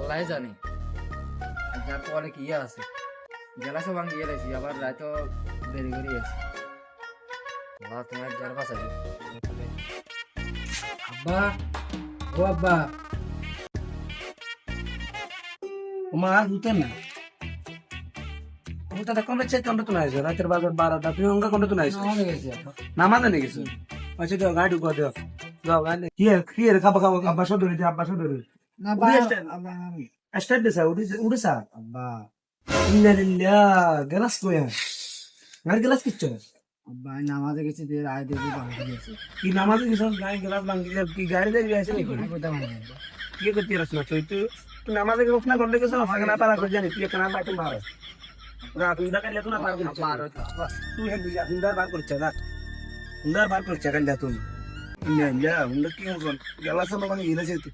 আল্লাহ জানে আর যার পরে কি আছে গেলাসে ভাঙি গেলেছি আবার রাত দেরি করে গেছি তোমার যার বাঁচাবে আব্বা ও আব্বা তোমার হুতেন না হুতা কোন চেক কোনটা তুমি আইছো রাতের বাজার 12টা তুমি অঙ্কা কোনটা তুমি আইছো আমাদের গেছি নামাজে নিয়ে গেছো আচ্ছা তো গাড়ি ঢুকা দাও যাও গাড়ি কি এর খাবা খাবা আব্বা সব ধরে আব্বা সব ধরে না স্টার্ট দিছা উড়িসা আব্বা ইন্না লিল্লাহ গ্লাস কই আর গ্লাস কিচ্ছু আব্বা আমি নামাজে গেছি দিয়ে রায় দিয়ে ভাঙি গেছি কি নামাজে গেছো গাড়ি গ্লাস ভাঙি কি গাড়ি দিয়ে আসে নাকি কোথায় ভাঙি কি করতে রাস না তুই নামাজে গেছ না করলে গেছো আমাকে না পারা করে জানি তুই কেন বাইতে মার রাত উদা কালে তো না পার করছিস তুই হেন বুঝা উদার বার করছিস রাত উদার বার করছিস কালে তুই ইন্না লিল্লাহ উন্ডা কি হল গেলাস না ভাঙি গেছে তুই